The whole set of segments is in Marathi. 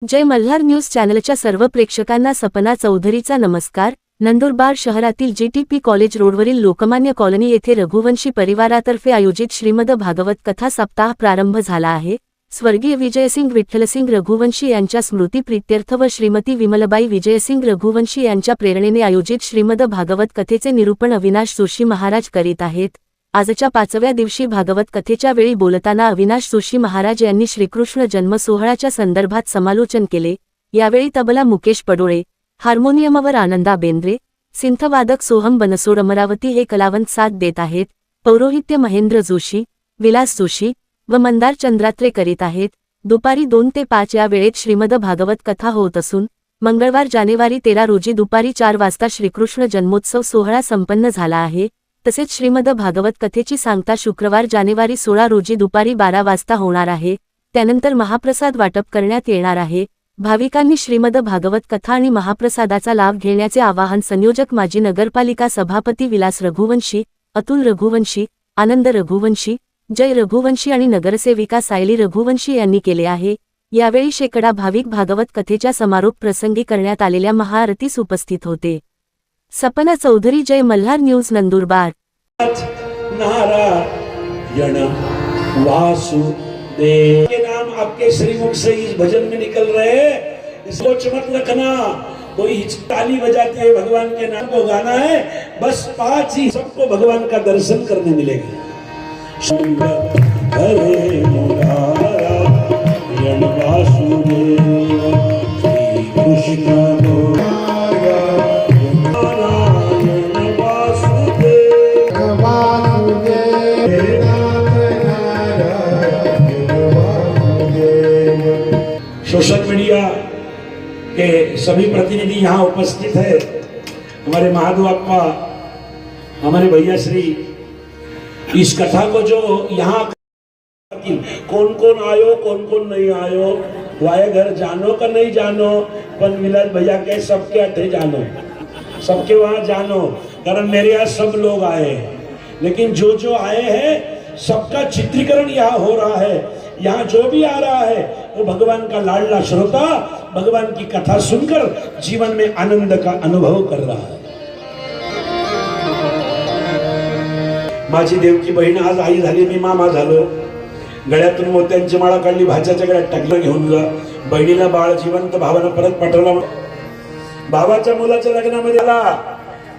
जय मल्हार न्यूज चॅनलच्या सर्व प्रेक्षकांना सपना चौधरीचा नमस्कार। नंदुरबार शहरातील जीटीपी कॉलेज रोडवरील लोकमान्य कॉलनी येथे रघुवंशी परिवारातर्फे आयोजित श्रीमद भागवत कथा सप्ताह प्रारंभ झाला आहे। स्वर्गीय विजयसिंग विठ्ठलसिंग रघुवंशी यांच्या स्मृतिप्रीत्यर्थ व श्रीमती विमलबाई विजयसिंग रघुवंशी यांच्या प्रेरणेने आयोजित श्रीमद भागवत कथेचे निरूपण अविनाश जोशी महाराज करीत आहेत। आजच्या 5व्या दिवशी भागवत कथेच्या वेळी बोलताना अविनाश जोशी महाराज यांनी श्रीकृष्ण जन्म सोहळ्याच्या संदर्भात समालोचन केले। यावेळी तबला मुकेश पडोळे, हार्मोनियमवर आनंदा बेंद्रे, सिंथवादक सोहम बनसोड अमरावती हे कलावंत साथ देत आहेत। पौरोहित्य महेंद्र जोशी, विलास जोशी व मंदार चंद्रात्रे करीत आहेत। दुपारी 2 ते 5 या वेळेत श्रीमद भागवत कथा होत असून मंगळवार जानेवारी 13 रोजी दुपारी 4 वाजता श्रीकृष्ण जन्मोत्सव सोहळा संपन्न झाला आहे। तसेच श्रीमद भागवत कथेची सांगता शुक्रवार जानेवारी 16 रोजी दुपारी 12 वाजता होणार आहे। त्यानंतर महाप्रसाद वाटप करण्यात येणार आहे। भाविकांनी श्रीमद भागवत कथा आणि महाप्रसादाचा लाभ घेण्याचे आवाहन संयोजक माजी नगरपालिका सभापती विलास रघुवंशी, अतुल रघुवंशी, आनंद रघुवंशी, जय रघुवंशी आणि नगरसेविका सायली रघुवंशी यांनी केले आहे। यावेळी शेकडा भाविक भागवत कथेच्या समारोप प्रसंगी करण्यात आलेल्या महाआरतीस उपस्थित होते। सपना चौधरी, जय मल्हार न्यूज, नंदुरबार। नारायण वासुदेव के नाम आपके श्रीमुख से इस भजन में निकल रहे हैं, इसको चमक रखना। कोई ताली बजाते हैं भगवान के नाम को गाना है, बस 5 ही सबको भगवान का दर्शन करने मिलेगा। हरे नारायण वासुदेव श्री कृष्ण सोशल मीडिया के सभी प्रतिनिधि यहाँ उपस्थित है। हमारे महादेव अप्पा, हमारे भैया श्री, इस कथा को जो यहाँ कौन कौन आयो कौन कौन नहीं आयो, वाये घर जानो का नहीं जानो, पर मिलन भैया के सबके अठे जानो, सबके वहाँ जानो, कारण मेरे यहाँ सब लोग आए हैं। लेकिन जो आए हैं सबका चित्रीकरण यहाँ हो रहा है। यहाँ जो भी आ रहा है वो भगवान का लाडला श्रोता भगवान की कथा सुनकर जीवन में आनंद का अनुभव कर रहा है। माझी देवकी बहीण आज आई झाली, मी मामा झालो। गळ्यातून मोत्यांची माळा काढली, भाच्याच्या गळ्यात टाकलं, घेऊन जा। बहिणीला बाळ जिवंत भावानं परत पाठवला। भावाच्या मुलाच्या लग्नामध्ये आला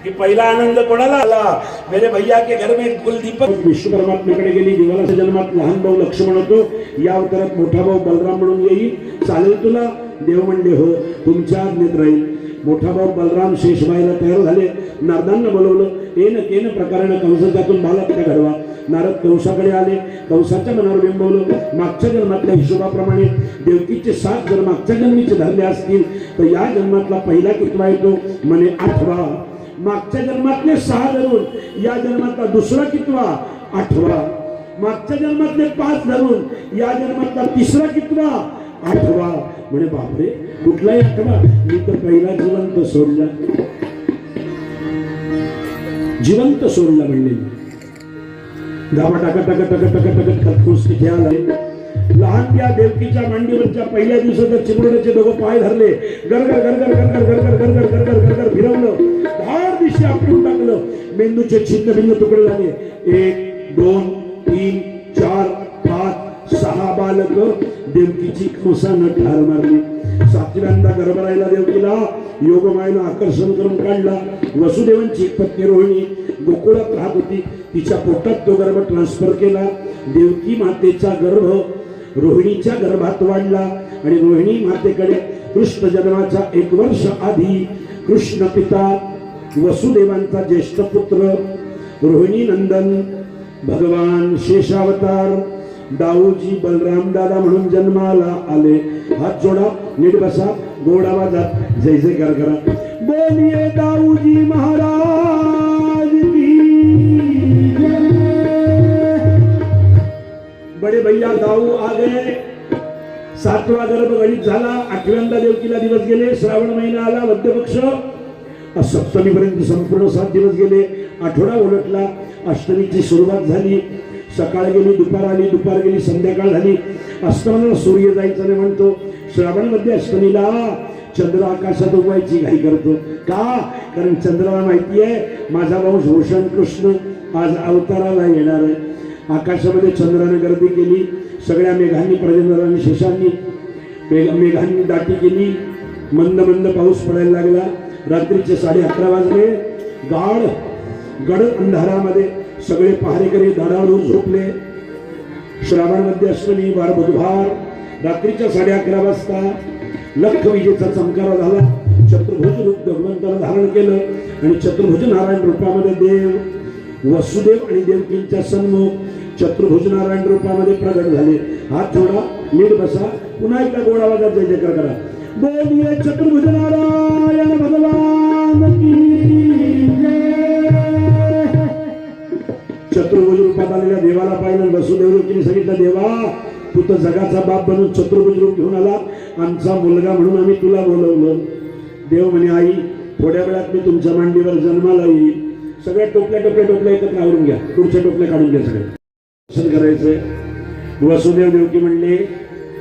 कि पहिला आनंद कोणाला आला? मेरे भैया के घर में कुलदीपक विष्णू परमात्म्याकडे गेली। देवाच्या जन्मात लहान भाऊ लक्ष्मण होतो, या अवतारात मोठा भाऊ बलराम म्हणून येईल, चालेल तुला? देव म्हणले हो, तुमच्या आज्ञेत राहील। मोठा भाऊ बलराम शेषबाईला तयार झाले, नारदांना बोलवलं। येन केन प्रकाराने कंसाच्यातून बालक घडवा। नारद कंसाकडे आले, कंसाच्या मनावर बिंबवलं। मागच्या जन्मातल्या हिशोबाप्रमाणे देवकीचे 7 जर मागच्या जन्मीचे धरले असतील तर या जन्मातला पहिला कितवा येतो? म्हणे 8वा। मागच्या जन्मातले 6 धरून या जन्मातला दुसरा कितवा? 8वा। मागच्या जन्मातले 5 धरून या जन्मातला तिसरा कितवा? 8वा। म्हणे बापरे, कुठलाही 8वा? मी तर पहिला जिवंत सोडला, जिवंत सोडला म्हणले। गावा टाका टाका टाका टाका टाका खतखुस तिथे आला। लहान त्या देवकीच्या मांडीवरच्या पहिल्या दिवसाच्या चिमुरड्याचे दोघं पाय धरले, गरगर गरगर गरगर गरगर गरगर गरगर गरगर फिरवलं, धार दिशे आपटून टाकलं। मेंदूचे छिन्न भिन्न तुकडे झाले। 1 2 3 4 5 6 बालक देवकीची कोसानं ठार मारली। 7व्यांदा गरबरायला देवकीला योगमायेनं आकर्षण करून काढला। वसुदेवांची एक पत्नी रोहिणी गोकुळात राहत होती, तिच्या पोटात तो गर्भ ट्रान्सफर केला। देवकी मातेचा गर्भ रोहिणीच्या गर्भात वाढला आणि रोहिणी मातेकडे कृष्ण जन्माच्या 1 वर्ष आधी कृष्ण पिता वसुदेवांचा ज्येष्ठ पुत्र रोहिणी नंदन भगवान शेषावतार दाऊजी बलराम दादा म्हणून जन्माला आले। हात जोडा, नीट बसा, गोड आवाजात जय जयकार करा। बोलिए दाऊजी महाराज की जय। बड़े भैया दाऊ आ गए। 7वा गर्भ गणित झाला। 8व्यांदा देवकीला दिवस गेले। श्रावण महिना आला, वद्य पक्ष। सप्तमीपर्यंत संपूर्ण 7 दिवस गेले। आठवडा उलटला, अष्टमीची सुरुवात झाली। सकाळ गेली, दुपार आली, दुपार गेली, संध्याकाळ झाली। अस्ताना सूर्य जायचं नाही म्हणतो, श्रावण मध्ये अष्टमीला चंद्र आकाशात उगवायची घाई करतो का? कारण चंद्राला माहिती आहे माझा वंश भूषण कृष्ण आज अवताराला येणार आहे. आकाशामध्ये चंद्राने गर्दी केली, सगळ्या मेघांनी प्रजनरांनी शेषांनी मेघांनी दाटी केली, मंद मंद पाऊस पडायला लागला. रात्रीचे 11:30 वाजले. गड अंधारामध्ये सगळे पहारेकरी दारावर झोपले. श्रावण मध्ये अष्टमी वार बुधवार रात्रीच्या 11:30 वाजता लख विजेचा चमकारा झाला. चतुर्भुज रूप भगवंताला धारण केलं आणि चतुर्भुज नारायण रूपामध्ये देव वसुदेव आणि देवकींच्या सन्मुख चतुर्भुज नारायण रूपामध्ये प्रगट झाले. हात जोडा, नीट बसा, पुन्हा एकदा गोड आवाजात जय जयकार करा. बोलिये चतुर्भुज नारायण भगवान की जय. चतुर्भुज रूपात आलेल्या देवाला पाहिलं. वसुदेव रूपीने सांगितलं, देवा तू तर जगाचा बाप बनून चतुर्भुज रूप घेऊन आला, आमचा मुलगा म्हणून आम्ही तुला बोलवलं. देव म्हणे, आई थोड्या वेळात मी तुमच्या मांडीवर जन्माला येईल. सगळ्या टोपल्या एकत्र आवरून घ्या, पुढच्या टोपल्या काढून घ्या. सगळे दर्शन करायचंय. वसुदेव देवकी म्हणले,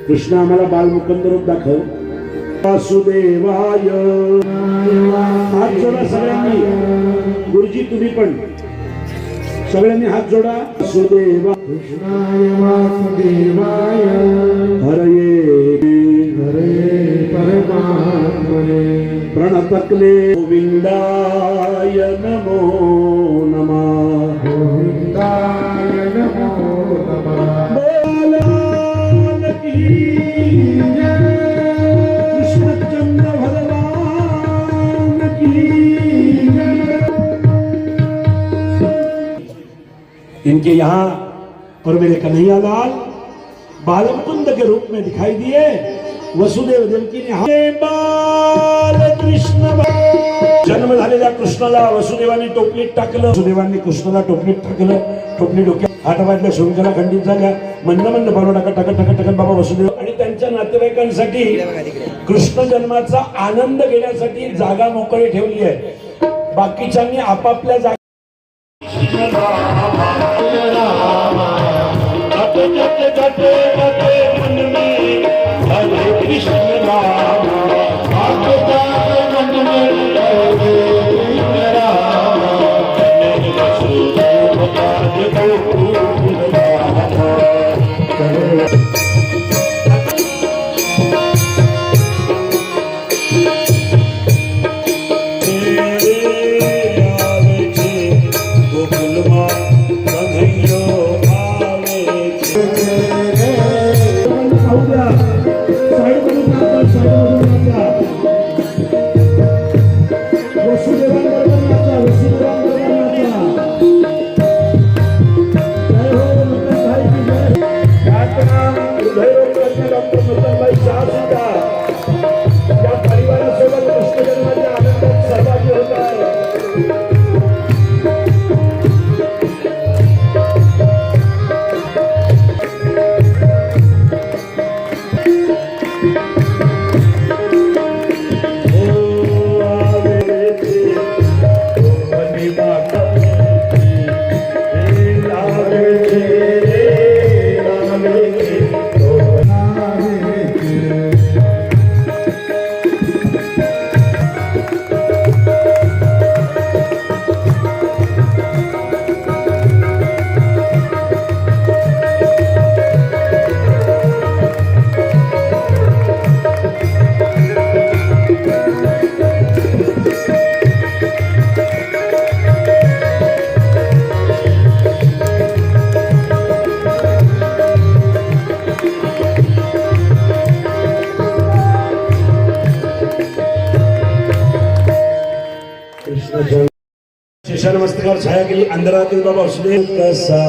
कृष्ण आम्हाला बालमुकुंद रूप दाखव. वासुदेवाय हात जोडा सगळ्यांनी. गुरुजी तुम्ही पण सगळ्यांनी हात जोडा. वासुदेवा कृष्णाय वासुदेवाय हरये परमात्मने प्रणतक्ले गोविंदाय नमो नमः. गोविंदाय नमो नमः. बोला की जय. कृष्णचंद्र भगवान की जय. इनके यहाँ और मेरे कन्हैया लाल बालमुकुंद के रूप में दिखाई दिए. वसुदेव देवकी ने बाल कृष्ण जन्म झालेल्या कृष्णाला वसुदेवाने टोपलीत टाकलं. वसुदेवांनी कृष्णाला टोपलीत टाकलं. टोपली डोक्यात हाताबाजल्या शृंखला खंडित झाल्या. मंद मंद बालो टाकत बाबा वसुदेव आणि त्यांच्या नातेवाईकांसाठी कृष्ण जन्माचा आनंद घेण्यासाठी जागा मोकळी ठेवली आहे. बाकीच्यांनी आपापल्या जागा शेषान मस्तकावर छाया केली. अंधरातील बाबा वसुदेव कसा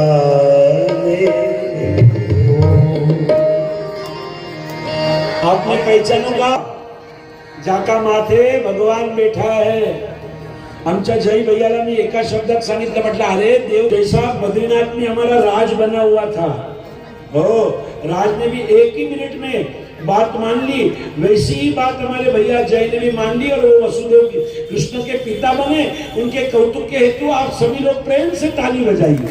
आपने पहचानो का जाका माथे भगवान बैठा है. आमच्या जय भैयाला मी एका शब्दात सांगितलं, म्हटलं अरे देव जैसा बद्रीनाथ में हमारा राज बना हुआ था, हो राज ने भी एक ही मिनट में बात मान ली, वैसी ही बात हमारे भैया जय ने भी मान ली और वो वसुदेव की कृष्ण के पिता बने. उनके कौतुक के हेतु आप सभी लोग प्रेम से ताली बजाइए.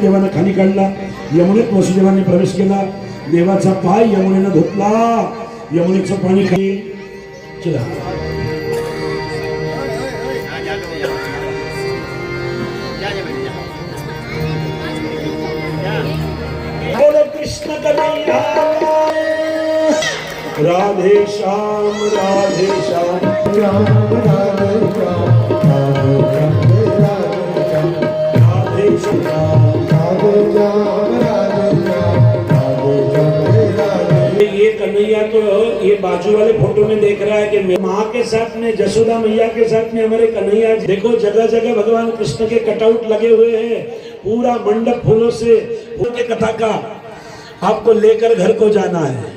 देवाने खाली काढला. यमुनेत वसुदेवाने प्रवेश केला. देवाचा पाय यमुनेनं धुतला. यमुनेचं पाणी खाली चला बोलो कृष्ण कन्हैया राधे श्याम राधे श्याम राम राधे श्याम राधे श्याम राधे श्याम राधे श्याम राधे श्याम ये कन्हैया तो ये बाजू वाले फोटो में देख रहा है कि माँ के साथ में जसोदा मैया के साथ में हमारे कन्हैया देखो जगह जगह भगवान कृष्ण के कटआउट लगे हुए हैं पूरा मंडप फूलों से फूल के कथा का आपको लेकर घर को जाना है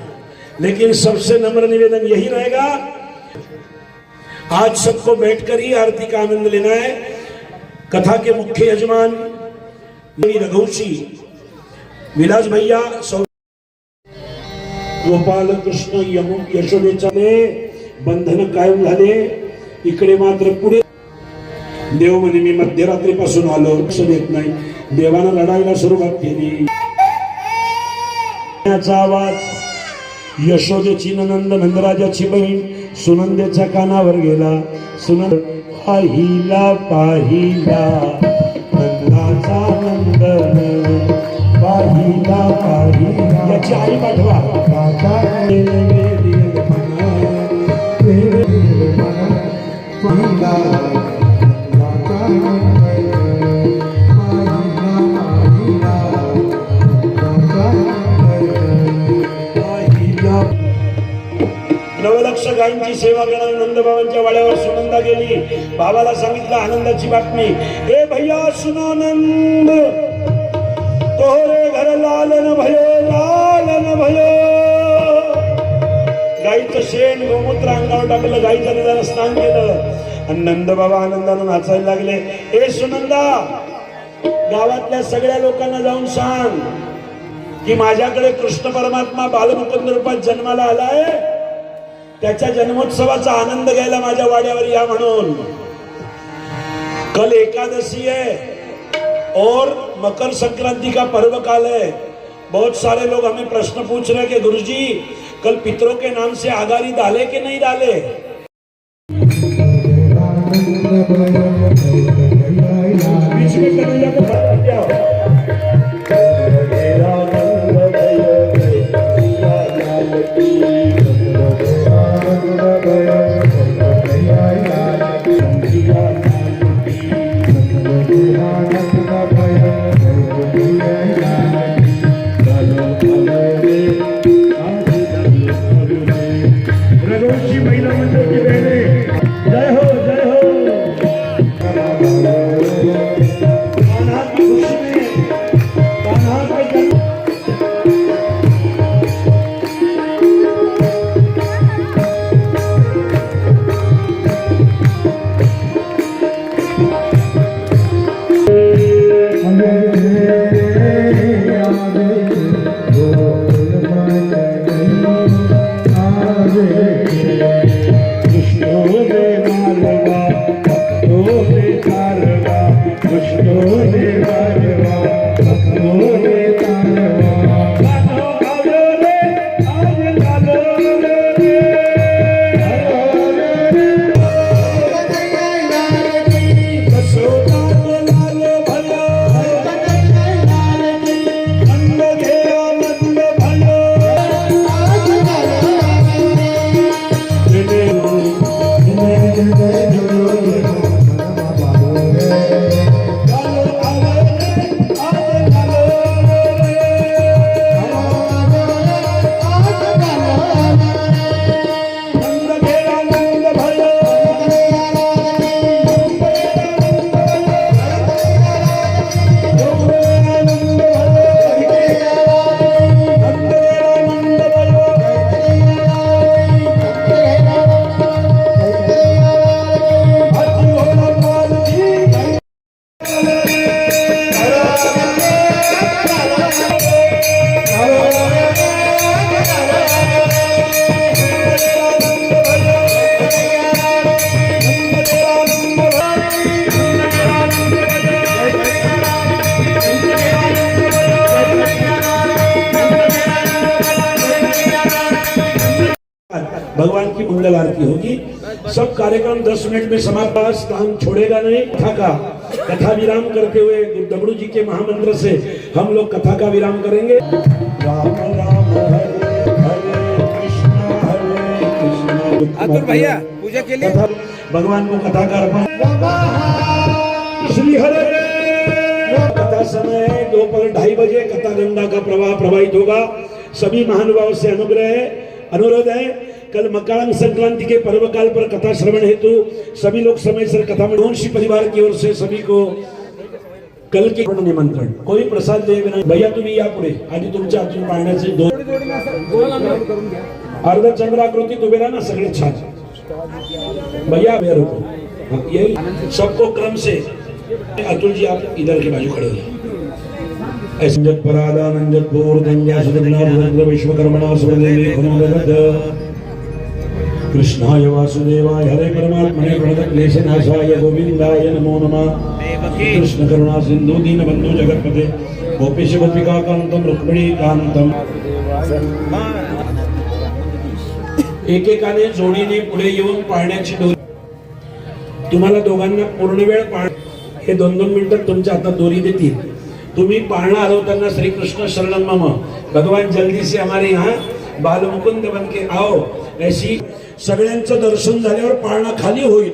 लेकिन सबसे नम्र निवेदन यही रहेगा आज सबको बैठकर ही आरती का आनंद लेना है कथा के मुख्य यजमान रघुवंशी विलास भैया गोपाल कृष्ण यशोदेचाने बंधन कायम झाले इकडे मात्र पुढे देव म्हणे मी मध्यरात्रीपासून आलो लक्ष देत नाही देवानं लढायला सुरुवात केली याचा आवाज यशोदेची नंद नंदराजाची बहीण सुनंदेच्या कानावर गेला सुनंद पाहिला पाहिला नंदाचा नंदन पाहिला पाहिला याची आई पाठवा नवलक्ष गायींची सेवा करणाऱ्या नंदबाबांच्या वाड्यावर सुनंदा गेली बाबाला सांगितलं आनंदाची बातमी ए भैया सुनो नंद तोरे घर लालन भयो गाईचं शेण गोमूत्र अंगावर टाकलं गाईच्या निधानं स्नान केलं आणि नंदबाबा आनंदानं नाचायला लागले ए सुनंदा गावातल्या सगळ्या लोकांना जाऊन सांग की माझ्याकडे कृष्ण परमात्मा बालमुकुंद रूपात जन्माला आलाय त्याच्या जन्मोत्सवाचा आनंद घ्यायला माझ्या वाड्यावर या म्हणून कल एकादशी है और मकर संक्रांति का पर्व काल है बहुत सारे लोग हमें प्रश्न पूछ रहे हैं कि गुरुजी कल पितरों के नाम से आगारी डाले कि नहीं डाले बीच में कन्हैया को बात क्या हो रघुवंशी महिला मंडळ की बहने जय हो भगवान की मंगल आरती होगी। सब कार्यक्रम 10 मिनट में समाप्त। स्थान छोड़ेगा नहीं। कथा विराम करते हुए दगड़ू जी के महामंत्र से हम लोग कथा का विराम करेंगे। राम राम हरे हरे कृष्ण अतुल भैया पूजा के लिए भगवान को कथा का अर्पण। श्री हरे कथा समय दोपहर 2:30 बजे कथा गंगा का प्रवाह प्रवाहित होगा। सभी महानुभाव से अनुरोध है, कल मकर संक्रांति के पर्व काल पर कथा श्रवण हेतु सभी लोग समय से कथा में वंशी परिवार की ओर से सभी को कल के निमंत्रण। कोई प्रसाद दे बिना भैया तुम्ही या पुढे आधी तुमच्या हातून पाळण्याचे 2 अर्ध चंद्राकृती उभे राहा ना सगळे छान भैया भैया रुको यही सबको क्रम से। अतुल जी आप इधर के बाजू खड़े हो। ऐसंजत परादानंजत पूर्णज्ञा सुदग्नाथ विश्वकर्मणा सुरदेवी खुनोदगत कृष्णाय वासुदेवाय हरे परमात्मने प्रणतक्लेशनाशाय गोविंदाय नमो नमः। कृष्ण करुणा सिंधु दीनबंधु जगत्पते गोपीश गोपिका कांतम रुक्मिणी कांतम। एकेकाने जोडीने पुढे येऊन पाळण्याची दोरी। तुम्हाला दोघांना पूर्ण वेळ पाळ हे 2-2 मिनिटात तुमच्या हातात दोरी देतील। तुम्ही पाळणा हलवताना श्री कृष्ण शरणम मम भगवान जल्दी से हमारे यहाँ बाल मुकुंद बन के आओ ऐसी सगळ्यांचं दर्शन झाल्यावर पाळणा खाली होईल।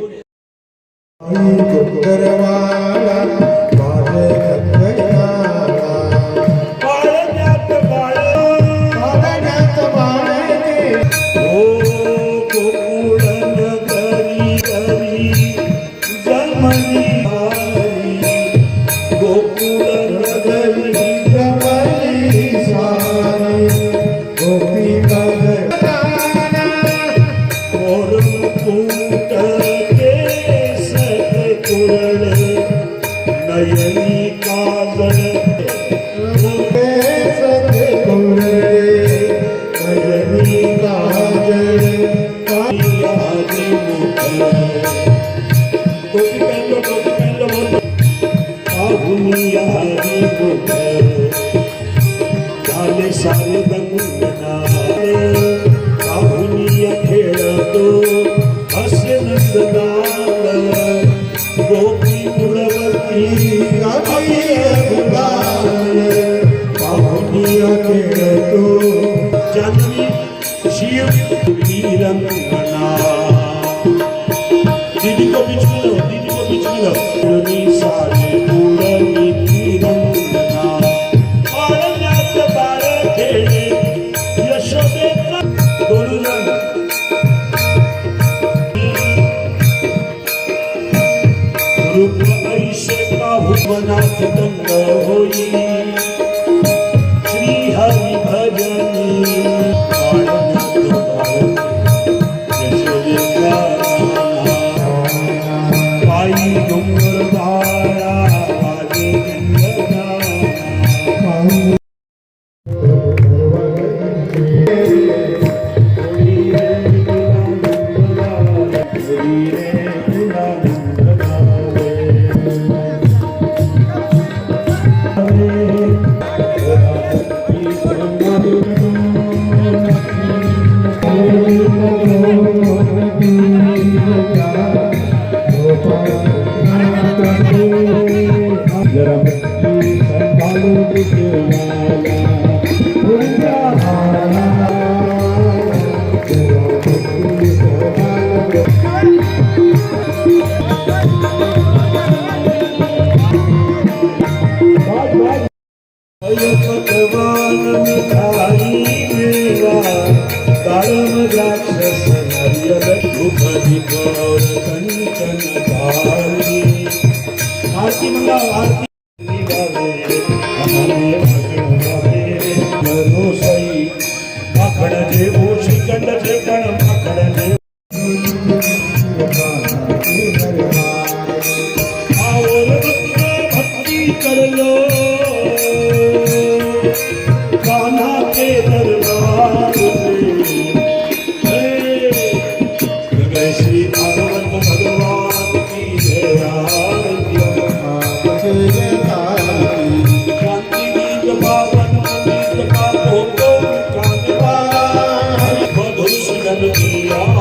दीदी को बीच में लो, दीदी को बीच में लो। श्री हरि भजनी आरती मंगा आरती जे ओशी कंड जे पण माखड जे और भक्ति कर लो कान्हा के दरबार में श्री भागवत भगवान की जय क्रांति गीत पावन गीत का भोगो मधुर सुगंध किया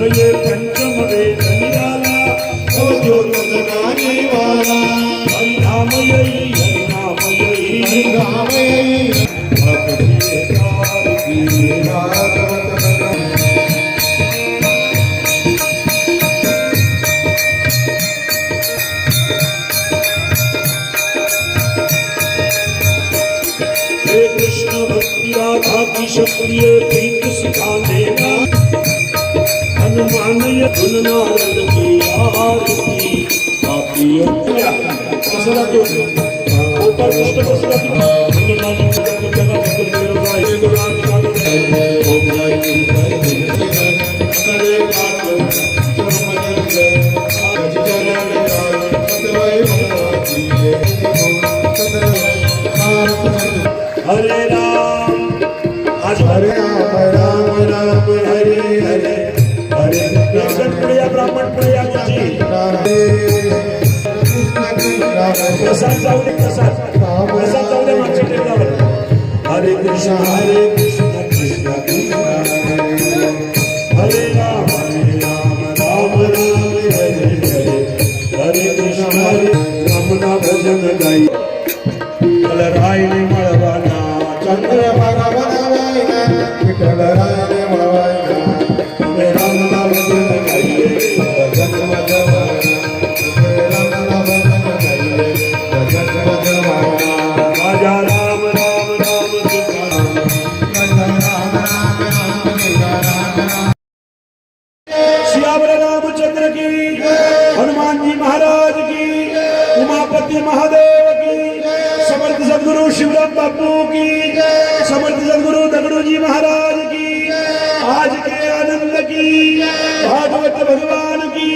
ये पंचम वेद निराला ओ ज्योतिर्नानी वाला हरिनाम यही हरिनाम यही राम यही भक्ति कार की भागवत कथा हे कृष्ण भक्ति राधा की शक्ति प्रीत सिखाने का हनुमान ये धुन नारद की आरती आपकी अज्ञा कसला तो होता कृष्ण कसला तो धुन नारद की जगह पर मेरा भाई गुलाम नारद ओम जय जय करे काट समझ ले आज चरण काट सतवै भगवती सतवै हरे राम आज हरे राम राम हरे हरे हरे कृष्ण प्रिया ब्राह्मण प्रिया जी प्रसाद जाऊ दे प्रसाद जाऊ दे मागच्या टेबलावर हरे कृष्ण कृष्ण कृष्ण हरे राम राम राम हरे हरे हरे कृष्ण हरे रामना भजन गाई कलरायने मळवाना चंद्र भगवाना विठ्ठल राय मळवायना तुम्ही राम नाम भजन गाईले भजन भजवाना राम नाम भजन गाईले भजन भजवाना राजा राम राम राम तुकाराम राम राम राम सीता राम श्यामला रामचंद्र की हनुमान जी महाराज की उमापति महादेव की समर्थ सदगुरु शिवराम बापू की समर्थ सदगुरु दगड़ू जी महाराज की आज के आनंद की भागवत भगवान की